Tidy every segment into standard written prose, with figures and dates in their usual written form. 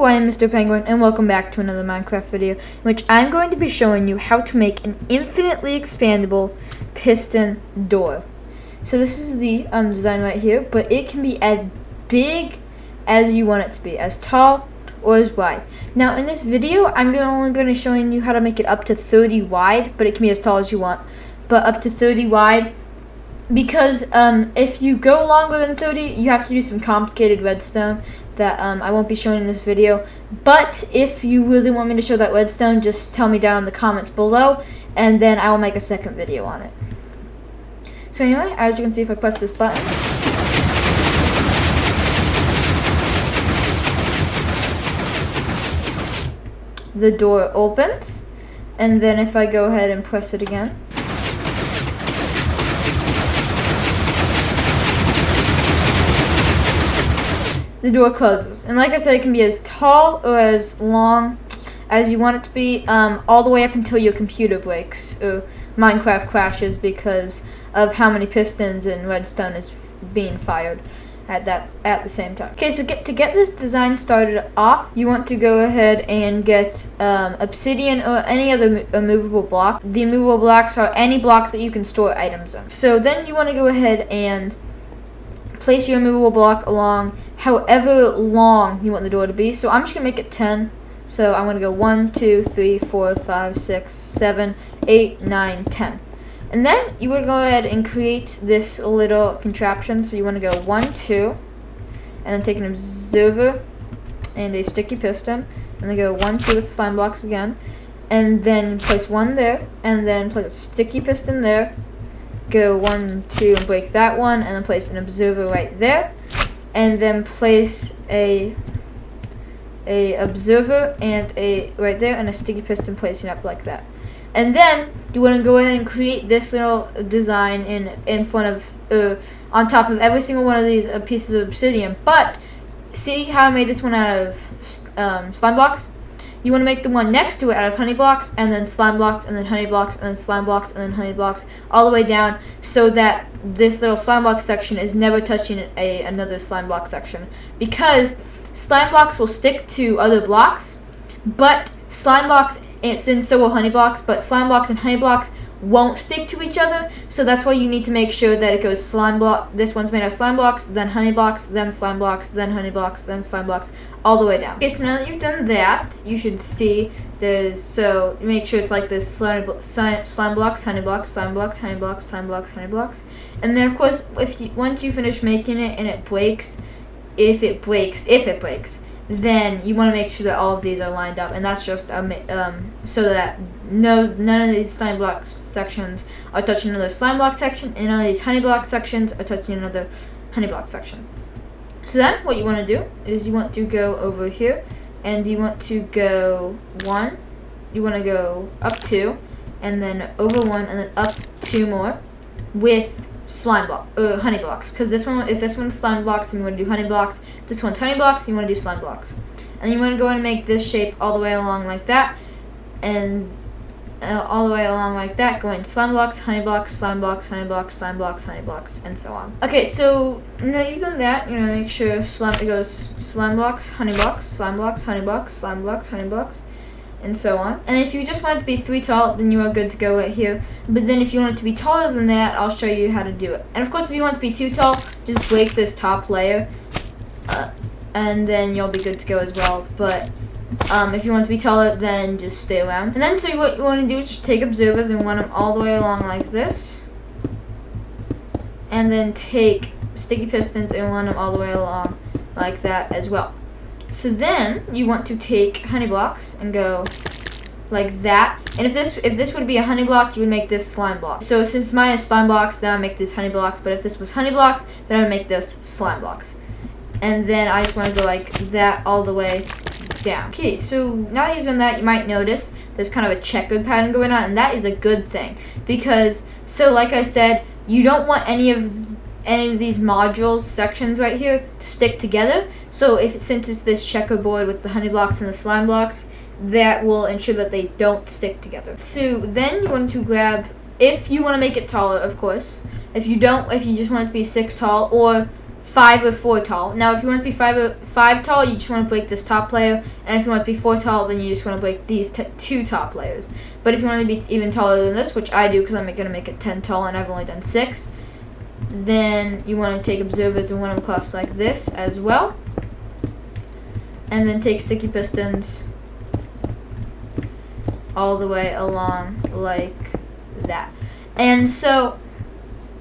Hello, I am Mr. Penguin, and welcome back to another Minecraft video, in which I'm going to be showing you how to make an infinitely expandable piston door. So this is the design right here, but it can be as big as you want it to be, as tall or as wide. Now in this video, I'm only going to be showing you how to make it up to 30 wide, but it can be as tall as you want, but up to 30 wide. Because if you go longer than 30, you have to do some complicated redstone that I won't be showing in this video. But if you really want me to show that redstone, just tell me down in the comments below, and then I will make a second video on it. So anyway, as you can see, if I press this button, the door opens, and then if I go ahead and press it again, the door closes. And like I said, it can be as tall or as long as you want it to be, all the way up until your computer breaks or Minecraft crashes because of how many pistons and redstone is being fired at the same time. Okay, so to get this design started off, you want to go ahead and get obsidian or any other immovable block. The immovable blocks are any block that you can store items on. So then you want to go ahead and place your immovable block along however long you want the door to be. So I'm just going to make it 10. So I'm going to go 1, 2, 3, 4, 5, 6, 7, 8, 9, 10. And then you would go ahead and create this little contraption. So you want to go 1, 2, and then take an observer and a sticky piston. And then go 1, 2 with slime blocks again. And then place 1 there, and then place a sticky piston there. Go 1, 2, and break that one, and then place an observer right there, and then place a observer and a right there, and a sticky piston placing up like that. And then you want to go ahead and create this little design in front of on top of every single one of these pieces of obsidian. But see how I made this one out of slime blocks? You want to make the one next to it out of honey blocks, and then slime blocks, and then honey blocks, and then slime blocks, and then honey blocks, all the way down, so that this little slime block section is never touching another slime block section. Because slime blocks will stick to other blocks, but slime blocks, and so will honey blocks, but slime blocks and honey blocks won't stick to each other, so that's why you need to make sure that it goes slime block. This one's made of slime blocks, then honey blocks, then slime blocks, then honey blocks, then slime blocks, all the way down. Okay, so now that you've done that, you should see so make sure it's like this slime blocks, honey blocks, slime blocks, honey blocks, slime blocks, honey blocks. And then of course, once you finish making it and it breaks, if it breaks, then you want to make sure that all of these are lined up, and that's just so that none of these slime block sections are touching another slime block section, and none of these honey block sections are touching another honey block section. So then what you want to do is you want to go over here, and you want to go 1, you want to go up 2, and then over 1, and then up 2 more with slime block honey blocks, because this one's slime blocks and you want to do honey blocks. This one's honey blocks and you want to do slime blocks, and you want to go and make this shape all the way along like that, and all the way along like that, going slime blocks, honey blocks, slime blocks, honey blocks, slime blocks, honey blocks, and so on. Okay, so now that you've done that, you're gonna make sure it goes slime blocks, honey blocks, slime blocks, honey blocks, slime blocks, honey blocks, and so on. And if you just want it to be 3 tall, then you are good to go right here. But then if you want it to be taller than that, I'll show you how to do it. And of course, if you want it to be 2 tall, just break this top layer, and then you'll be good to go as well. But if you want it to be taller, then just stay around. And then so what you want to do is just take observers and run them all the way along like this, and then take sticky pistons and run them all the way along like that as well. So then you want to take honey blocks and go like that. And if this would be a honey block, you would make this slime block. So since mine is slime blocks, then I make this honey blocks. But if this was honey blocks, then I would make this slime blocks. And then I just want to go like that all the way down. Okay, so now that you've done that, you might notice there's kind of a checkered pattern going on, and that is a good thing, because so like I said, you don't want any of these modules sections right here to stick together. So since it's this checkerboard with the honey blocks and the slime blocks, that will ensure that they don't stick together. So then you want to grab, if you want to make it taller, of course. If you just want it to be 6 tall or 5 or 4 tall. Now, if you want to be 5 tall, you just want to break this top layer, and if you want to be 4 tall, then you just want to break these 2 top layers. But if you want to be even taller than this, which I do because I'm going to make it 10 tall and I've only done 6, then you want to take observers and run them across like this as well, and then take sticky pistons all the way along like that. And so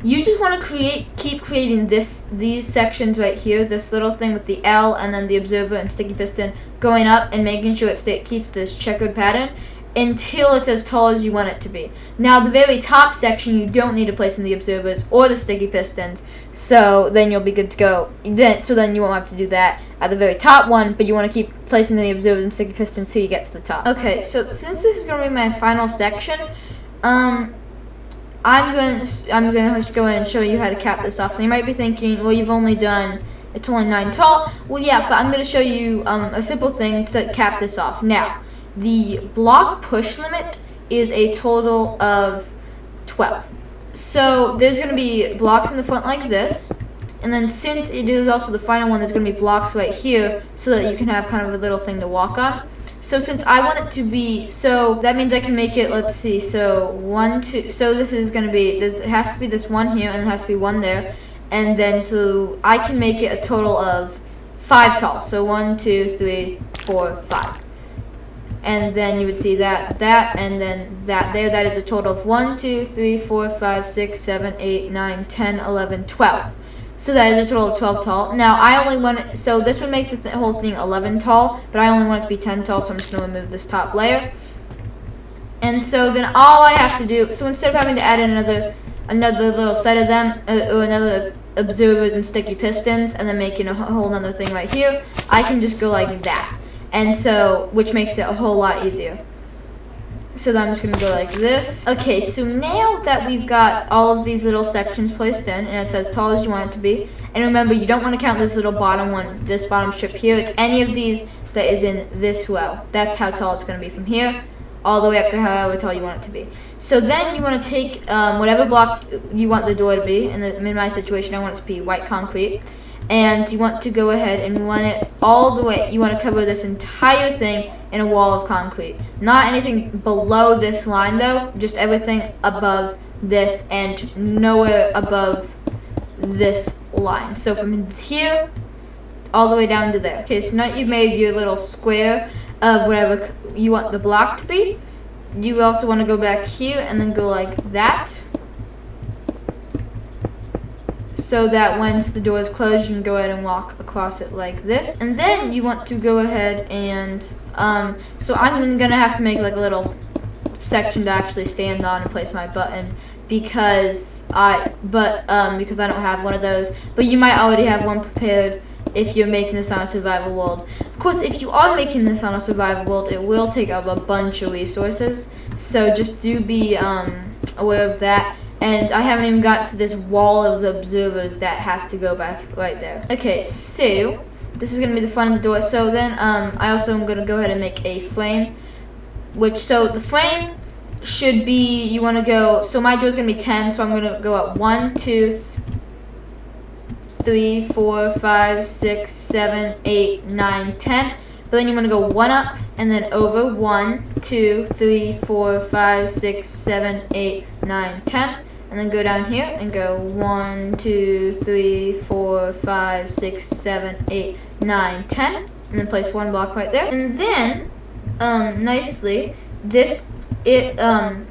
you just want to keep creating these sections right here, this little thing with the L and then the observer and sticky piston going up and making sure it keeps this checkered pattern until it's as tall as you want it to be. Now, the very top section, you don't need to place in the observers or the sticky pistons, so then you'll be good to go. So then you won't have to do that at the very top one, but you want to keep placing the observers and sticky pistons till you get to the top. Okay, so since this is going to be my final section, I'm going to go in and show you how to cap this off. And you might be thinking, well, you've only done, it's only 9 tall. Well, yeah, but I'm going to show you a simple thing to cap this off. Now, the block push limit is a total of 12. So there's going to be blocks in the front like this. And then since it is also the final one, there's going to be blocks right here so that you can have kind of a little thing to walk on. So since I want it to be, so that means I can make it, let's see, so 1, 2, so this is going to be, it has to be this one here and it has to be one there. And then so I can make it a total of 5 tall. So 1, 2, 3, 4, 5. And then you would see that, and then that there. That is a total of 1, 2, 3, 4, 5, 6, 7, 8, 9, 10, 11, 12. So that is a total of 12 tall. Now, I only want it, so this would make the whole thing 11 tall, but I only want it to be 10 tall, so I'm just going to remove this top layer. And so then all I have to do, so instead of having to add in another little set of them, or another observers and sticky pistons, and then making a whole other thing right here, I can just go like that. And so, which makes it a whole lot easier. So then I'm just going to go like this. Okay, so now that we've got all of these little sections placed in, and it's as tall as you want it to be, and remember, you don't want to count this little bottom one, this bottom strip here. It's any of these that is in this row. That's how tall it's going to be from here, all the way up to however tall you want it to be. So then you want to take whatever block you want the door to be. In my situation, I want it to be white concrete. And you want to go ahead and run it all the way. You want to cover this entire thing in a wall of concrete. Not anything below this line though, just everything above this and nowhere above this line. So from here all the way down to there. Okay, so now you've made your little square of whatever you want the block to be. You also want to go back here and then go like that, so that once the door is closed, you can go ahead and walk across it like this. And then you want to go ahead and, so I'm gonna have to make like a little section to actually stand on and place my button because I don't have one of those. But you might already have one prepared if you're making this on a survival world. Of course, if you are making this on a survival world, it will take up a bunch of resources. So just do be aware of that. And I haven't even got to this wall of observers that has to go back right there. Okay, so this is going to be the front of the door. So then I also am going to go ahead and make a frame. So the frame should be, you want to go, so my door is going to be 10. So I'm going to go up 1, 2, 3, 4, 5, 6, 7, 8, 9, 10. But then you want to go 1 up and then over 1, 2, 3, 4, 5, 6, 7, 8, 9, 10. And then go down here and go 1, 2, 3, 4, 5, 6, 7, 8, 9, 10. And then place one block right there. And then, nicely, when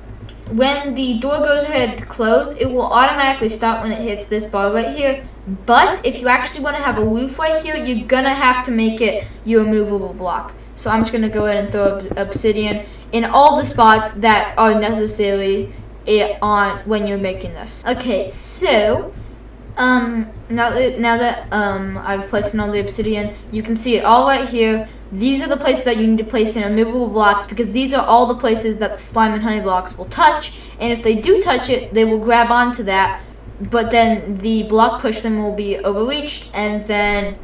the door goes ahead to close, it will automatically stop when it hits this bar right here. But if you actually want to have a roof right here, you're going to have to make it your movable block. So I'm just going to go ahead and throw obsidian in all the spots that are necessary on when you're making this. Okay, so now that I've placed in all the obsidian, you can see it all right here. These are the places that you need to place in movable blocks because these are all the places that the slime and honey blocks will touch. And if they do touch it, they will grab onto that. But then the block push them will be overreached, and then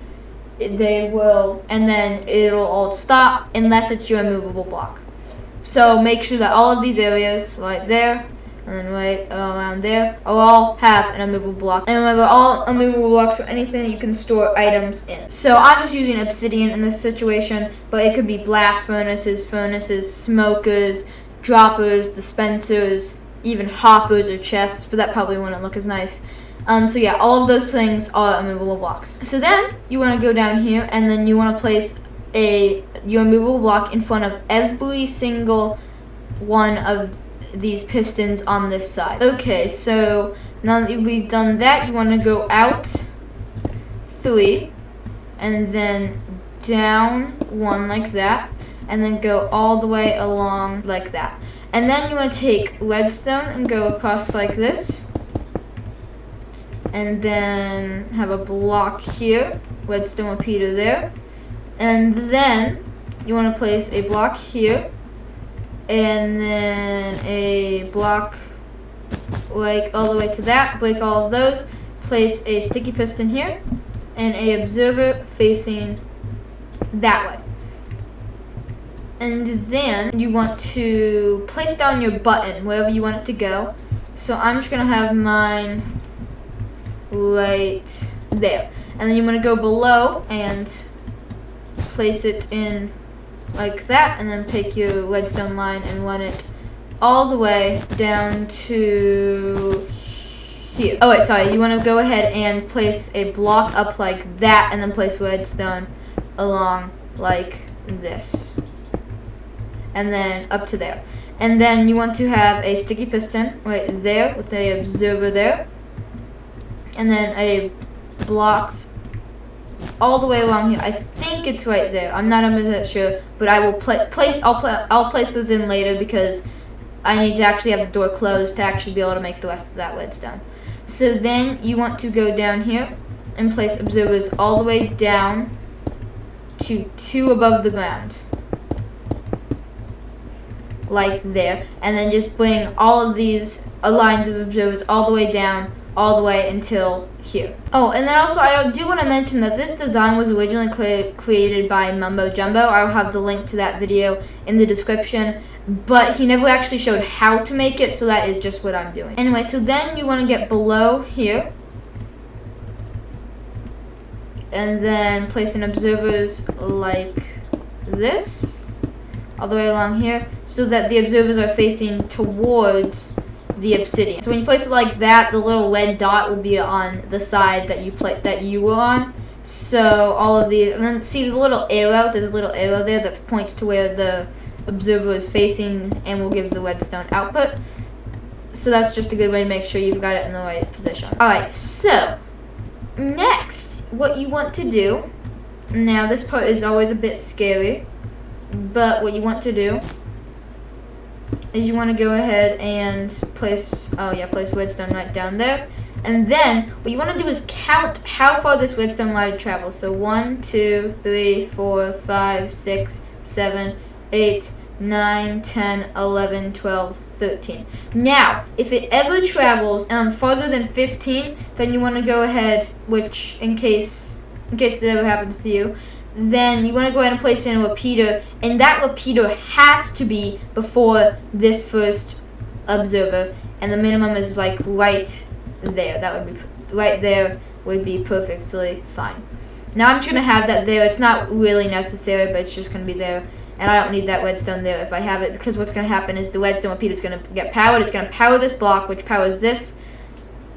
it'll all stop unless it's your movable block. So make sure that all of these areas right there and then right around there, will all have an immovable block. And remember, all immovable blocks are anything that you can store items in. So I'm just using obsidian in this situation, but it could be blast furnaces, smokers, droppers, dispensers, even hoppers or chests, but that probably wouldn't look as nice. So yeah, all of those things are immovable blocks. So then you want to go down here, and then you want to place your immovable block in front of every single one of these pistons on this side. Okay, so now that we've done that, you want to go out 3, and then down 1 like that, and then go all the way along like that. And then you want to take redstone and go across like this, and then have a block here, redstone repeater there, and then you want to place a block here, and then a block like all the way to that, break all of those, place a sticky piston here, and a observer facing that way. And then you want to place down your button wherever you want it to go. So I'm just gonna have mine right there. And then you want to go below and place it in like that, and then take your redstone line and run it all the way down to here. Oh wait, sorry, you want to go ahead and place a block up like that, and then place redstone along like this, and then up to there. And then you want to have a sticky piston right there with a observer there, and then a blocks all the way along here. I think it's right there. I'm not 100% sure, but I will I'll place those in later because I need to actually have the door closed to actually be able to make the rest of that redstone. So then you want to go down here and place observers all the way down to 2 above the ground, like there, and then just bring all of these lines of observers all the way down, all the way until here. Oh, and then also I do want to mention that this design was originally created by Mumbo Jumbo. I'll have the link to that video in the description, but he never actually showed how to make it, so that is just what I'm doing. Anyway, so then you want to get below here, and then place in observers like this, all the way along here, so that the observers are facing towards the obsidian. So when you place it like that, the little red dot will be on the side that you were on. So all of these, and then see the little arrow, there's a little arrow there that points to where the observer is facing and will give the redstone output. So that's just a good way to make sure you've got it in the right position. Alright, so next, what you want to do, now this part is always a bit scary, but what you want to do is you want to go ahead and place redstone right down there. And then what you want to do is count how far this redstone line travels. So 1, 2, 3, 4, 5, 6, 7, 8, 9, 10, 11, 12, 13. Now, if it ever travels farther than 15, then you want to go ahead, which in case that ever happens to you, then you want to go ahead and place in a repeater, and that repeater has to be before this first observer, and the minimum is like right there. That would be right there, would be perfectly fine. Now I'm just going to have that there. It's not really necessary, but it's just going to be there, and I don't need that redstone there if I have it, because what's going to happen is the redstone repeater is going to get powered. It's going to power this block, which powers this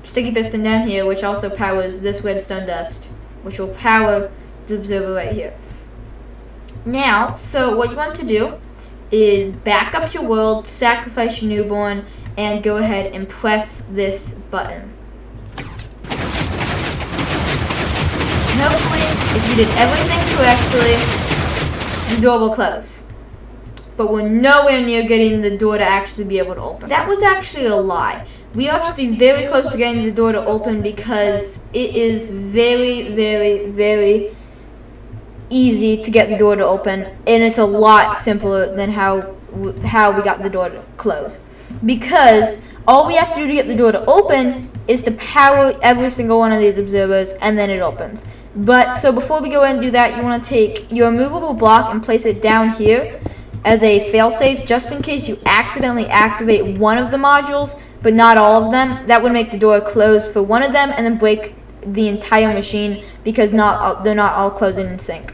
sticky piston down here, which also powers this redstone dust, which will power this observer right here. Now, so what you want to do is back up your world, sacrifice your newborn, and go ahead and press this button. And hopefully, if you did everything correctly, the door will close. But we're nowhere near getting the door to actually be able to open. That was actually a lie. We are actually very close to getting the door to open because it is very, very, very easy to get the door to open, and it's a lot simpler than how we got the door to close. Because all we have to do to get the door to open is to power every single one of these observers, and then it opens. But so before we go ahead and do that, you want to take your movable block and place it down here as a failsafe, just in case you accidentally activate one of the modules, but not all of them, that would make the door close for one of them and then break the entire machine because they're not all closing in sync.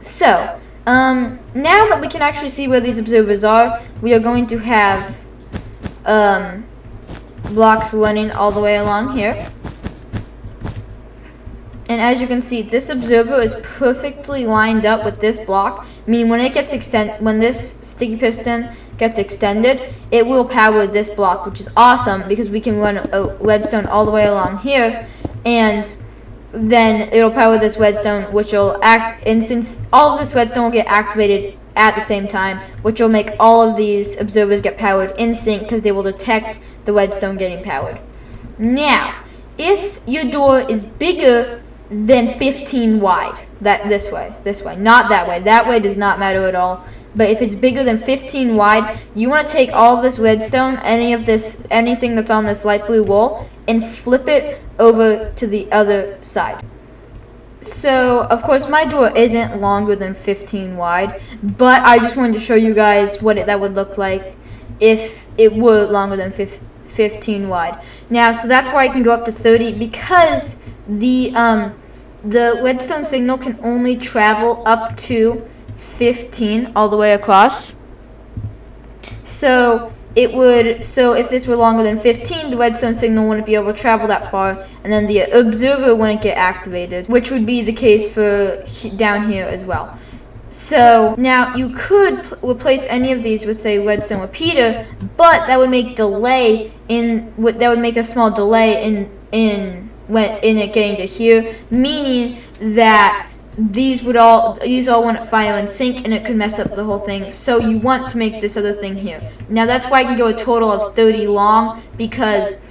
So, now that we can actually see where these observers are, we are going to have blocks running all the way along here. And as you can see, this observer is perfectly lined up with this block, meaning when it gets when this sticky piston gets extended, it will power this block, which is awesome because we can run a redstone all the way along here, and then it'll power this redstone, which will act, and since all of this redstone will get activated at the same time, which will make all of these observers get powered in sync because they will detect the redstone getting powered. Now, if your door is bigger than 15 wide, this way, not that way does not matter at all, but if it's bigger than 15 wide, you want to take all of this redstone, anything that's on this light blue wall, and flip it over to the other side. So, of course, my door isn't longer than 15 wide, but I just wanted to show you guys what that would look like if it were longer than 15 wide. Now, so that's why I can go up to 30, because the redstone signal can only travel up to 15 all the way across. So if this were longer than 15, the redstone signal wouldn't be able to travel that far, and then the observer wouldn't get activated, which would be the case for down here as well. So now you could replace any of these with a redstone repeater, but that would make a small delay in it getting to here, meaning that these all wouldn't fire in sync, and it could mess up the whole thing. So you want to make this other thing here. Now that's why I can go a total of 30 long, because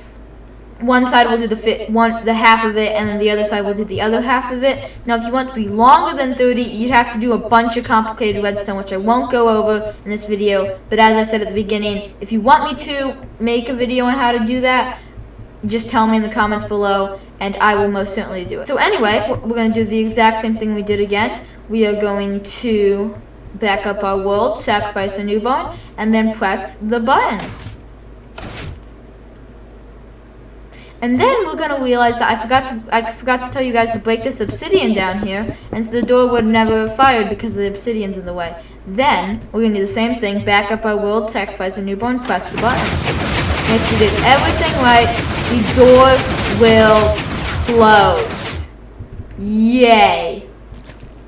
one side will do the half of it, and then the other side will do the other half of it. Now if you want to be longer than 30, you'd have to do a bunch of complicated redstone, which I won't go over in this video. But as I said at the beginning, if you want me to make a video on how to do that, just tell me in the comments below, and I will most certainly do it. So anyway, we're going to do the exact same thing we did again. We are going to back up our world, sacrifice a newborn, and then press the button. And then we're going to realize that I forgot to tell you guys to break this obsidian down here, and so the door would never have fired because the obsidian's in the way. Then we're going to do the same thing, back up our world, sacrifice a newborn, press the button. And if you did everything right, the door will close. Yay.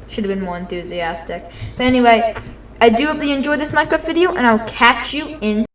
Should have been more enthusiastic. But anyway, I do hope that you enjoyed this Minecraft video, and I'll catch you in